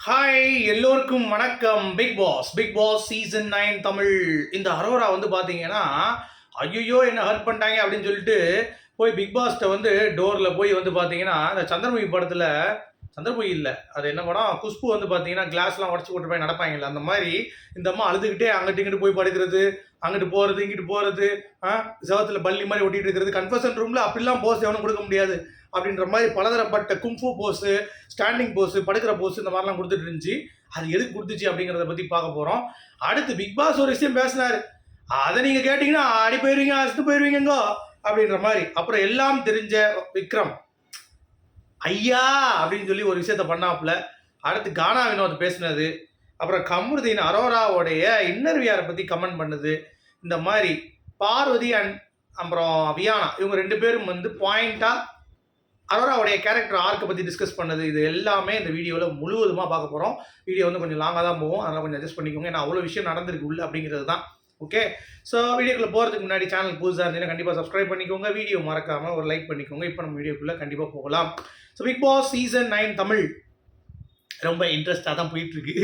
Hi எல்லோருக்கும் வணக்கம். Bigg Boss season 9 Tamil. இந்த அரோரா வந்து பார்த்தீங்கன்னா, ஐயோ என்ன ஹர்ட் பண்ணிட்டாங்க அப்படின்னு சொல்லிட்டு போய் பிக் பாஸ்ட்ட வந்து டோரில் போய் வந்து பார்த்தீங்கன்னா, இந்த சந்திரமுகி படத்தில் சந்திரமுகி இல்லை, அது என்ன படம், குஷ்பு வந்து பார்த்தீங்கன்னா கிளாஸ்லாம் உடச்சி போட்டு போய் நடப்பாங்கல்ல, அந்த மாதிரி இந்த அம்மா அழுதுகிட்டே அங்கிட்டு இங்கிட்டு போய் படுக்கிறது, அங்கிட்டு போகிறது இங்கிட்டு போகிறது, செவத்தில் பள்ளி மாதிரி ஒட்டிகிட்டு இருக்கிறது. கன்ஃபர்ஷன் ரூமில் அப்படிலாம் போஸ் எவனும் கொடுக்க முடியாது அப்படின்ற மாதிரி பலதரப்பட்ட கும்ஃபு போஸு, ஸ்டாண்டிங் போஸு, படுக்கிற போஸு, இந்த மாதிரிலாம் கொடுத்துட்டு இருந்துச்சு. அது எதுக்கு கொடுத்துச்சு அப்படிங்கிறத பற்றி பார்க்க போகிறோம். அடுத்து பிக் பாஸ் ஒரு விஷயம் பேசினார், அதை நீங்கள் கேட்டிங்கன்னா அடி போயிடுவீங்க, அசுத்து போயிடுவீங்கங்கோ அப்படின்ற மாதிரி. அப்புறம் எல்லாம் தெரிஞ்ச விக்ரம் ஐயா அப்படின்னு சொல்லி ஒரு விஷயத்த பண்ணாப்புல. அடுத்து கானா வினோத் பேசினது, அப்புறம் கமருதீன் அரோராவோடைய இன்னர்வியாரை பற்றி கமெண்ட் பண்ணுது. இந்த மாதிரி பார்வதி அண்ட் அப்புறம் வியானா இவங்க ரெண்டு பேரும் வந்து பாயிண்டாக அரோராவுடைய கேரக்டர் ஆர்க்கை பற்றி டிஸ்கஸ் பண்ணது. இது எல்லாமே இந்த வீடியோவில் முழுவதுமாக பார்க்க போகிறோம். வீடியோ வந்து கொஞ்சம் லாங்காக தான் போகும், அதனால் கொஞ்சம் அட்ஜஸ்ட் பண்ணிக்கோங்க. ஏன்னா அவ்வளோ விஷயம் நடந்திருக்கு உள்ள அப்படிங்கிறது தான். ஓகே, ஸோ வீடியோக்குள்ளே போகிறதுக்கு முன்னாடி சேனல் புதுசாக இருந்தீங்கன்னா கண்டிப்பாக சப்ஸ்கிரைப் பண்ணிக்கோங்க, வீடியோ மறக்காமல் ஒரு லைக் பண்ணிக்கோங்க. இப்போ நம்ம வீடியோக்குள்ளே கண்டிப்பாக போகலாம். So Bigg Boss season 9 Tamil ரொம்ப இன்ட்ரெஸ்டாக தான் போயிட்டுருக்கு.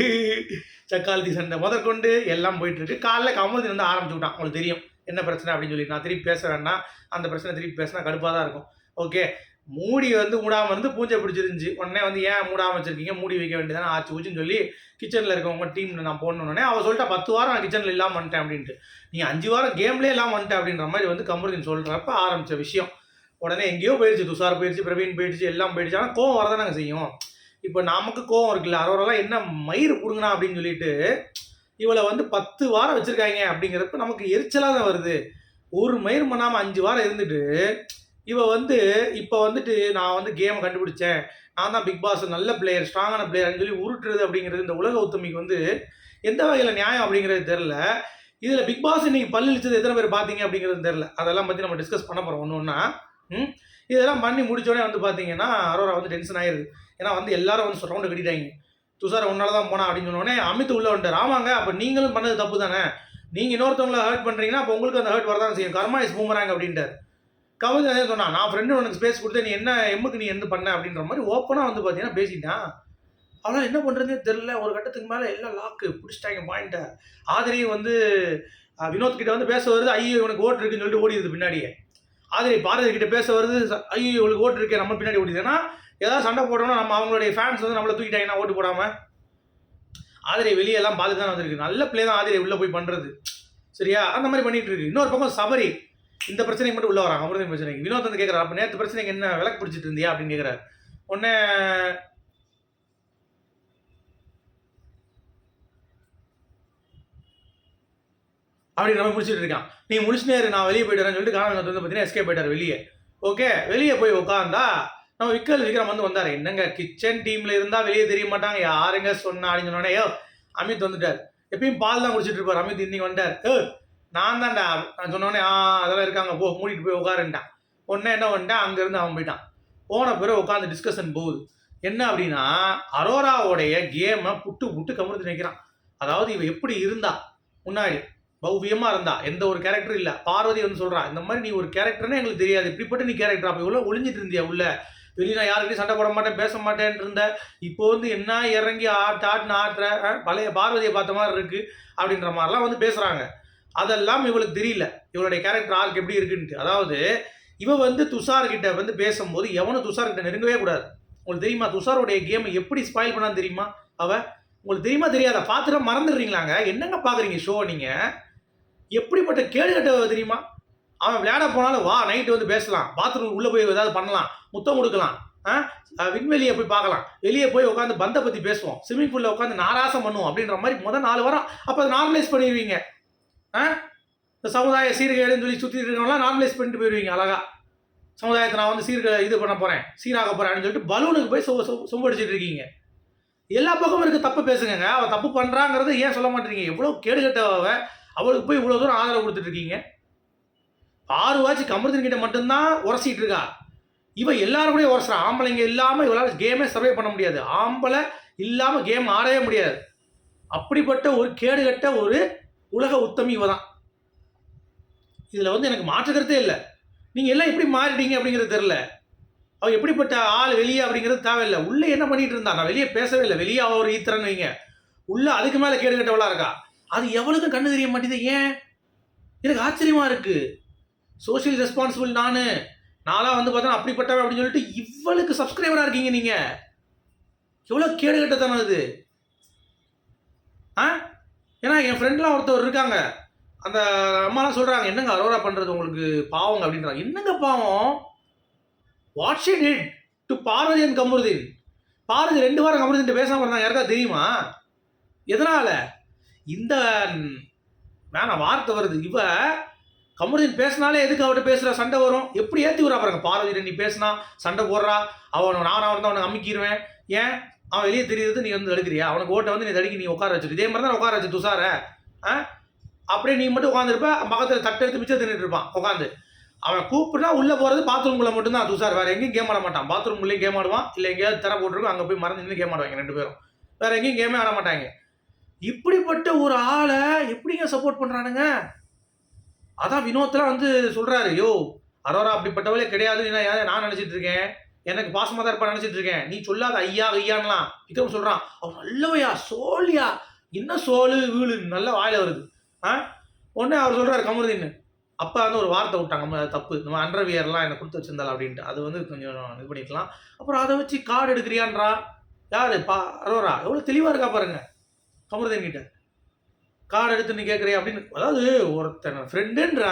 சக்காலத்தி சண்டை முதற்கொண்டு எல்லாம் போயிட்டுருக்கு. காலைல கமருதீன் வந்து ஆரம்பிச்சு விட்டான். உங்களுக்கு தெரியும் என்ன பிரச்சனை அப்படின்னு சொல்லி. நான் திருப்பி பேச வேண்டாம், அந்த பிரச்சனை திருப்பி பேசினா கடுப்பாக தான் இருக்கும். ஓகே, மூடி வந்து மூடாமல் இருந்து பூஞ்சை பிடிச்சிருந்துச்சு. உடனே வந்து ஏன் மூடாமல் வச்சிருக்கீங்க, மூடி வைக்க வேண்டியதானே ஆச்சு ஊச்சுன்னு சொல்லி கிச்சனில் இருக்கவங்க டீமில் நான் போடணுன்னே அவள் சொல்லிட்டா 10 வாரம் நான் கிச்சனில் இல்லாமல் வந்துட்டேன் அப்படின்ட்டு. நீ 5 வாரம் கேம்லேயே இல்லாமல் வந்துட்டேன் அப்படின்ற மாதிரி வந்து கமருதீன் சொல்கிறப்ப ஆரம்பித்த விஷயம். உடனே எங்கேயோ போயிடுச்சு, துஷார் போயிடுச்சு, பிரவீன் போயிடுச்சு, எல்லாம் போயிடுச்சு. ஆனால் கோவம் வரதானங்க செய்யும். இப்போ நமக்கு கோவம் இருக்குல்ல, அரோரெல்லாம் என்ன மயிறு பிடுங்கனா அப்படின்னு சொல்லிட்டு இவளை வந்து 10 வாரம் வச்சுருக்காங்க அப்படிங்கிறப்ப நமக்கு எரிச்சலாக தான் வருது. ஒரு மயிர் பண்ணாமல் 5 வாரம் இருந்துட்டு இவ வந்து இப்போ வந்துட்டு நான் வந்து கேமை கண்டுபிடிச்சேன், நான் தான் பிக் பாஸ் நல்ல பிளேயர், ஸ்ட்ராங்கான பிளேயர்னு சொல்லி உருட்டுறது அப்படிங்கிறது இந்த உலக உத்தமிக்கு வந்து எந்த வகையில் நியாயம் அப்படிங்கிறது தெரில. இதில் பிக் பாஸ் இன்னைக்கு பல்லிழிச்சது எத்தனை பேர் பார்த்தீங்க அப்படிங்கிறது தெரில. அதெல்லாம் பற்றி நம்ம டிஸ்கஸ் பண்ண போகிறோம் ஒன்று ஒன்றா. இதெல்லாம் பண்ணி முடிச்சோடனே வந்து பார்த்தீங்கன்னா அரோரா வந்து டென்ஷன் ஆயிடுது. ஏன்னா வந்து எல்லாரும் வந்து ரவுண்டு கட்டிட்டாங்க. துஷார் உன்னால தான் போனா அப்படின்னு சொன்னோடனே அமித் உள்ள வந்துட்டார். ஆமாங்க, அப்போ நீங்களும் பண்ணது தப்பு தானே, நீங்கள் இன்னொருத்தவங்களை ஹர்ட் பண்ணுறீங்கன்னா அப்போ உங்களுக்கு அந்த ஹர்ட் வரதான் செய்யும், கர்மா இஸ் பூமராங்க அப்படின்ட்டார். கமருதீன் அதே சொன்னான், நான் ஃப்ரெண்டு உனக்கு ஸ்பேஸ் கொடுத்து நீ என்ன எம்முக்கு நீ என்ன பண்ண அப்படின்ற மாதிரி ஓப்பனாக வந்து பார்த்தீங்கன்னா பேசிட்டான். அவனால் என்ன பண்ணுறதே தெரில. ஒரு கட்டத்துக்கு மேலே எல்லாம் லாக்கு பிடிச்சிட்டாங்க பாயிண்ட்டை. ஆதிரியும் வந்து வினோத் கிட்ட வந்து பேச வருது, ஐயோ இவனுக்கு ஓட்டு இருக்குன்னு சொல்லிட்டு ஓடிடுது பின்னாடியே. ஆதிரி பார்வதி கிட்ட பேச வருது, ஐயோ இவளுக்கு ஓட்டு இருக்கே நம்ம பின்னாடி ஓடிது. ஏன்னா ஏதாவது சண்டை போட்டோம்னா நம்ம அவங்களுடைய ஃபேன்ஸ் வந்து நம்மளை தூக்கிட்டாங்கன்னா ஓட்டு போடாமல். ஆதிரி வெளியெல்லாம் பார்த்து தான் வந்திருக்கு. நல்ல பிளே தான் ஆதிரி உள்ளே போய் பண்ணுறது, சரியா? அந்த மாதிரி பண்ணிட்டு இருக்கு. இன்னொரு பக்கம் சபரி இந்த பிரச்சனைக்கு மட்டும் உள்ள வராங்க. அமிர்தம் பிரச்சனைக்கு வினோத் வந்து கேட்குறாரு, அப்போ நேற்று பிரச்சனைக்கு என்ன விளக்கு பிடிச்சிட்டு இருந்தியா அப்படின்னு கேட்குறாரு. உடனே அப்படி நம்ம முடிச்சுட்டு இருக்கான். நீ முடிச்சுனே நான் வெளியே போயிட்டு சொல்லிட்டு காரணம் வந்து பார்த்தீங்கன்னா எஸ்கே போயிட்டார் வெளியே. ஓகே, வெளியே போய் உட்காந்தா நம்ம விக்ரம் வந்து வந்தார். என்னங்க கிச்சன் டீமில் இருந்தால் வெளியே தெரிய மாட்டாங்க, யாருங்க சொன்னா அப்படின்னு சொன்னோடனே அமித் வந்துட்டார். எப்பயும் பால் தான் குடிச்சிட்டு இருப்பார். அமித் இன்னைக்கு வந்துட்டார். நான் தான்டா நான் சொன்னோடனே அதெல்லாம் இருக்காங்க போ மூடிட்டு போய் உட்காருன்ட்டான். உடனே என்ன பண்ணிட்டான், அங்கேருந்து அவன் போயிட்டான். போன பிறகு உட்காந்து டிஸ்கஷன் போகுது. என்ன அப்படின்னா அரோராவோடைய கேமை புட்டு கமர்ந்து நிற்கிறான். அதாவது இவ எப்படி இருந்தா முன்னாடி பௌவியமாக இருந்தா, எந்த ஒரு கேரக்டரும் இல்லை. பார்வதி வந்து சொல்கிறான், இந்த மாதிரி நீ ஒரு கேரக்டர்னே எங்களுக்கு தெரியாது, இப்படிப்பட்ட நீ கேரக்டர் அப்போ இவ்வளோ ஒளிஞ்சிட்டு இருந்தியா உள்ள, வெளியே நான் யாருக்கிட்டையும் சண்டை போட மாட்டேன் பேச மாட்டேன்னு இருந்த, இப்போ வந்து என்ன இறங்கி ஆட்டுன்னு ஆட்டுற, பழைய பார்வதியை பார்த்த மாதிரி இருக்குது அப்படின்ற மாதிரிலாம் வந்து பேசுகிறாங்க. அதெல்லாம் இவளுக்கு தெரியல, இவளுடைய கேரக்டர் ஆர்க் எப்படி இருக்குன்ட்டு. அதாவது இவ வந்து துஷார்கிட்ட வந்து பேசும்போது எவனும் துஷார்கிட்ட நெருங்கவே கூடாது. உங்களுக்கு தெரியுமா துஷாரோடைய கேமை எப்படி ஸ்பாயில் பண்ணான்னு தெரியுமா? உங்களுக்கு தெரியுமா தெரியாதா? பார்த்துட்டு மறந்துடுறீங்களாங்க, என்னங்க பார்க்குறீங்க ஷோ நீங்கள்? எப்படிப்பட்ட கேடு கட்ட தெரியுமா? அவன் விளையாட போனாலும் வா நைட்டு வந்து பேசலாம், பாத்ரூம் உள்ளே போய் ஏதாவது பண்ணலாம், முத்தம் கொடுக்கலாம், விண்வெளியை போய் பார்க்கலாம், வெளியே போய் உட்காந்து பந்தை பற்றி பேசுவோம், ஸ்விம்மிங் பூலில் உட்காந்து நாராசம் பண்ணுவோம் அப்படின்ற மாதிரி முதல் 4 வாரம் அப்போ அதை நார்மலைஸ் பண்ணிடுவீங்க. இந்த சமுதாய சீர்கேடுன்னு சொல்லி சுற்றிட்டு இருக்கவங்களாம் நார்மலைஸ் பண்ணிட்டு போயிடுவீங்க அழகா. சமுதாயத்தை நான் வந்து இது பண்ண போகிறேன், சீராக போகிறேன் அப்படின்னு சொல்லிட்டு பலூனுக்கு போய் சொம்படிச்சிட்டு இருக்கீங்க. எல்லா பக்கமும் இருக்க தப்பு பேசுங்க. அவள் தப்பு பண்ணுறாங்கிறது ஏன் சொல்ல மாட்டேறீங்க? எவ்வளோ கேடு கட்டவ, அவளுக்கு போய் இவ்வளோ தூரம் ஆதரவு கொடுத்துட்டு இருக்கீங்க. ஆறுவாச்சு கமருதீன் கிட்ட மட்டும்தான் உரசிட்டு இருக்கா. இவ எல்லாரும் கூட உரசுறா. ஆம்பளைங்க இல்லாமல் இவளால் கேமே சர்வே பண்ண முடியாது, ஆம்பளை இல்லாமல் கேம் ஆடவே முடியாது. அப்படிப்பட்ட ஒரு கேடு கட்ட ஒரு உலக உத்தமி இவ தான். இதில் வந்து எனக்கு மாற்றுக்கிறதே இல்லை. நீங்கள் எல்லாம் எப்படி மாறிட்டீங்க அப்படிங்கிறது தெரில. அவள் எப்படிப்பட்ட ஆள் வெளியே அப்படிங்கிறது தேவையில்லை. உள்ளே என்ன பண்ணிட்டு இருந்தா? நான் வெளியே பேசவே இல்லை. வெளியே அவள் ஒரு ஈத்திரன்னு வைங்க, உள்ள அதுக்கு மேலே கேடு கட்டவளா இருக்கா. அது எவளுக்கும் கண்ணு தெரிய மாட்டேது. ஏன்? எனக்கு ஆச்சரியமா இருக்கு. சோஷியல் ரெஸ்பான்சிபிள் நான்லாம் வந்து பார்த்தா அப்படிப்பட்டவன் அப்படின்னு சொல்லிட்டு இவளுக்கு சப்ஸ்கிரைபராக இருக்கீங்க நீங்க. எவ்வளோ கேடு கட்டத்தானே அது. ஏன்னா என் ஃப்ரெண்ட்லாம் ஒருத்தர் இருக்காங்க, அந்த அம்மாலாம் சொல்கிறாங்க, என்னங்க அரோரா பண்ணுறது உங்களுக்கு பாவங்க அப்படின்றாங்க. என்னங்க பாவம்? What she did to Parvathi and Kamaruddin? Parvathi 2 வாரம் கமருதீன் பேசாமல் இருந்தாங்க. யாருக்கா தெரியுமா? எதனால்? இந்த வேணாம் வார்த்தை வருது. இவ கமருதீன் பேசினாலே எதுக்கு அவர்கிட்ட பேசுகிற, சண்டை வரும். எப்படி ஏற்றி விட்றா பாருங்க. பார்வதி நீ பேசினா சண்டை போடுறா, நான் வந்து அவனை அமுக்கிடுவேன். ஏன்? அவன் வெளியே தெரியுது, நீ வந்து தடுக்கிறியா? அவனுக்கு ஓட்டை வந்து நீ தடுக்கி நீ உட்கார வச்சுட்டு இதே மாதிரி தான் உட்கார வச்சு துஷார. அப்படியே நீ மட்டும் உட்காந்துருப்ப, பக்கத்தில் தட்டை எடுத்து மிச்சம் தின்னுட்டு இருப்பான் உட்காந்து. அவன் கூப்பிட்டா உள்ளே போகிறது பாத்ரூம்குள்ளே மட்டும்தான் துஷார். வேறு எங்கேயும் கேம் ஆட மாட்டான். பாத்ரூம்குள்ளேயும் கேம் ஆடுவான், இல்லை எங்கேயாவது தர போட்டுருக்கும் அங்கே போய் மறந்து நின்று கேம் ஆடுவாங்க 2 பேரும். வேறு எங்கேயும் கேமே ஆட மாட்டாங்க. இப்படிப்பட்ட ஒரு ஆளை எப்படிங்க சப்போர்ட் பண்ணுறானுங்க? அதான் வினோத்லாம் வந்து சொல்கிறாரு, யோ அரோரா அப்படிப்பட்டவளே கிடையாது, நான் நினச்சிட்டு இருக்கேன், எனக்கு பாசமாக தான் இருப்பா நினச்சிட்டு இருக்கேன், நீ சொல்லாத ஐயா ஐயான்லாம் விக்ரம் சொல்கிறான். அவன் நல்லவையா சோழியா, என்ன சோழு வீழு நல்ல வாயில் வருது. உடனே அவர் சொல்கிறார் கமருதீன், அப்போ வந்து ஒரு வார்த்தை விட்டாங்க, தப்பு, நம்ம அண்டர்வியர்லாம் எனக்கு கொடுத்து வச்சிருந்தாள் அப்படின்ட்டு. அது வந்து கொஞ்சம் இது பண்ணிக்கலாம். அப்புறம் அதை வச்சு கார்டு எடுக்கிறியான்றா. யார்? அரோரா. எவ்வளோ தெளிவாக இருக்கா பாருங்க கமருதீன் கிட்ட. கார்டு எடுத்து நீ கேட்குறியா அப்படின்னு. அதாவது ஒருத்தன் ஃப்ரெண்டுன்ற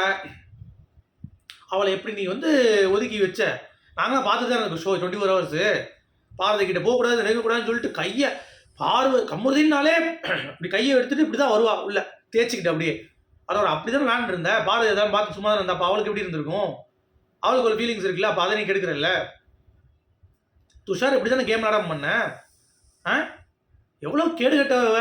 அவளை எப்படி நீ வந்து ஒதுக்கி வச்ச. நாங்களாம் பார்த்துட்டு தான் எனக்கு ஷோ 24 hours. பார்வதி கிட்ட போகக்கூடாது, நெருங்கக்கூடாதுன்னு சொல்லிட்டு கையை கமருதீன்னாலே இப்படி கையை எடுத்துகிட்டு இப்படி தான் வருவா உள்ள தேய்ச்சிக்கிட்டு அப்படியே. அரோரா அப்படி தானே விளாண்டு இருந்தேன். பார்வதி எதாவது பார்த்து சும்மா தான் இருந்தா. அப்போ அவளுக்கு எப்படி இருந்திருக்கும்? அவளுக்கு ஒரு ஃபீலிங்ஸ் இருக்குல்ல, அப்போ அதை நீ கெடுக்கிறல்ல. துஷார் இப்படி தானே கேம் விளாடாம பண்ண. எவ்வளோ கேடு கட்டவ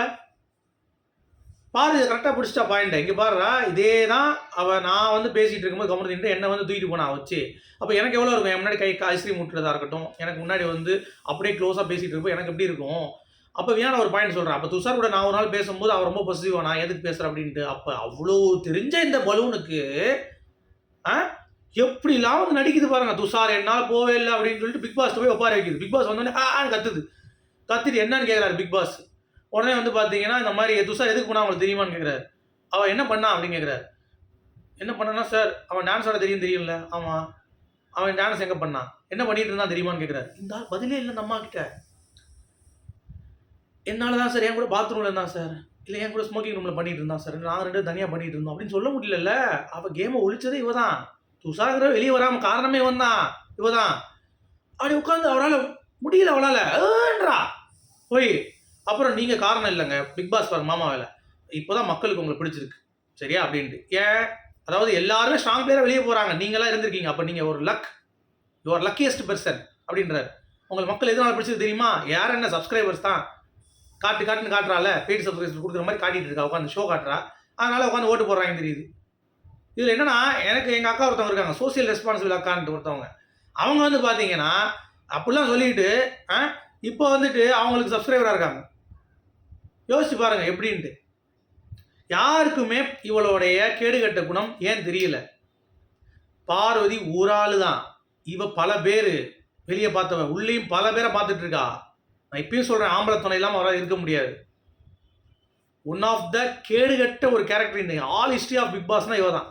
பாரு. கரெக்டாக பிடிச்சிட்டா பாயிண்ட்டை. இங்கே பாருறா, இதே தான் அவள் நான் வந்து பேசிகிட்டு இருக்கும்போது கமருதீன் என்னை வந்து தூக்கிட்டு போனா வச்சு. அப்போ எனக்கு எவ்வளோ இருக்கும்? என் முன்னாடி ஐஸ்கிரீம் விட்டுறதா இருக்கட்டும், எனக்கு முன்னாடி வந்து அப்படியே க்ளோஸாக பேசிகிட்டு இருப்போம், எனக்கு எப்படி இருக்கும்? அப்போ வீணான ஒரு பாயிண்ட் சொல்கிறேன். அப்போ துஷார் கூட நான் ஒரு நாள் பேசும்போது அவர் ரொம்ப பொசிட்டிவாக நான் எதுக்கு பேசுகிறேன் அப்படின்ட்டு. அப்போ அவ்வளோ தெரிஞ்ச இந்த பலூனுக்கு எப்படிலாம் வந்து நடிக்குது பாருங்க. துஷார் என்னால் போவே இல்லை அப்படின்னு சொல்லிட்டு பிக் பாஸ் போய் ஒப்பார வைக்குது. பிக் பாஸ் வந்தோடனே கத்துட்டு என்னன்னு கேட்குறாரு பிக் பாஸ். உடனே வந்து பார்த்தீங்கன்னா இந்த மாதிரி துஷார் எதுக்கு போனால் அவங்களுக்கு தெரியுமான்னு கேட்குறாரு. அவள் என்ன பண்ணா அப்படின்னு கேட்குறாரு. என்ன பண்ணனா சார், அவன் டான்ஸ் ஆட தெரியும்ல. ஆமாம், அவன் டான்ஸ் எங்கே பண்ணான், என்ன பண்ணிட்டு இருந்தான் தெரியுமான்னு கேட்குறாரு. இந்த பதிலே இல்லை இந்த அம்மா கிட்ட. என்னால் தான் சார், என் கூட பாத்ரூமில் இருந்தான் சார், இல்லை என் கூட ஸ்மோக்கிங் ரூமில் பண்ணிட்டு இருந்தான் சார், நாங்கள் 2 தனியாக பண்ணிட்டு இருந்தோம் அப்படின்னு சொல்ல முடியல. அவள் கேமை ஒழிச்சதே இவ தான். துஷாருங்கிற வெளியே வராமல் காரணமே வந்தான் இவ தான். அப்படி உட்காந்து அவரால் முடியல, அவளால் போய். அப்புறம் நீங்கள் காரணம் இல்லைங்க, பிக் பாஸ் பாருங்க மாமா வேலை, இப்போ தான் மக்களுக்கு உங்களுக்கு பிடிச்சிருக்கு சரியா அப்படின்ட்டு. ஏன்? அதாவது எல்லாருமே ஸ்ட்ராங் பிளேயராக வெளியே போகிறாங்க, நீங்களாம் இருந்திருக்கீங்க, அப்போ நீங்கள் ஒரு யுவர் லக்கியஸ்ட் பெர்சன் அப்படின்றார். உங்களுக்கு மக்கள் எதனால் பிடிச்சது தெரியுமா? யார் என்ன சப்ஸ்கிரைபர்ஸ் தான் காட்டுன்னு காட்டுறாள், பெய்டு சப்ஸ்கிரைபர்ஸ் கொடுக்குற மாதிரி காட்டிகிட்டு இருக்கா, உட்காந்து ஷோ காட்டுறா, அதனால் உட்காந்து ஓட்டு போடுறாங்க தெரியுது. இதில் என்னன்னா, எனக்கு எங்கள் அக்கா ஒருத்தவங்க இருக்காங்க, சோசியல் ரெஸ்பான்சிபிள் அக்கான்ட்டு ஒருத்தவங்க. அவங்க வந்து பார்த்தீங்கன்னா அப்படிலாம் சொல்லிக்கிட்டு இப்போ வந்துட்டு அவங்களுக்கு சப்ஸ்கிரைபராக இருக்காங்க. யோசிச்சு பாருங்க எப்படின்ட்டு. யாருக்குமே இவளுடைய கேடுகட்ட குணம் ஏன் தெரியல. பார்வதி ஊராளு தான், இவ பல பேர் வெளியே பார்த்தவன், உள்ளேயும் பல பேரை பார்த்துட்டு இருக்கா. நான் இப்பயும் சொல்றேன், ஆம்பளை துணை இல்லாமல் அவரால் இருக்க முடியாது. ஒன் ஆஃப் த கேடுகட்ட ஒரு கேரக்டர் இந்த ஆல் ஹிஸ்ட்ரி ஆஃப் பிக் பாஸ்னா இவ தான்.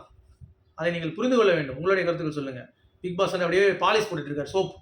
அதை நீங்கள் புரிந்து கொள்ள வேண்டும். உங்களுடைய கருத்துக்கள் சொல்லுங்க. பிக் பாஸ் வந்து அப்படியே பாலிஷ் போட்டுட்டு இருக்காரு, சோப்.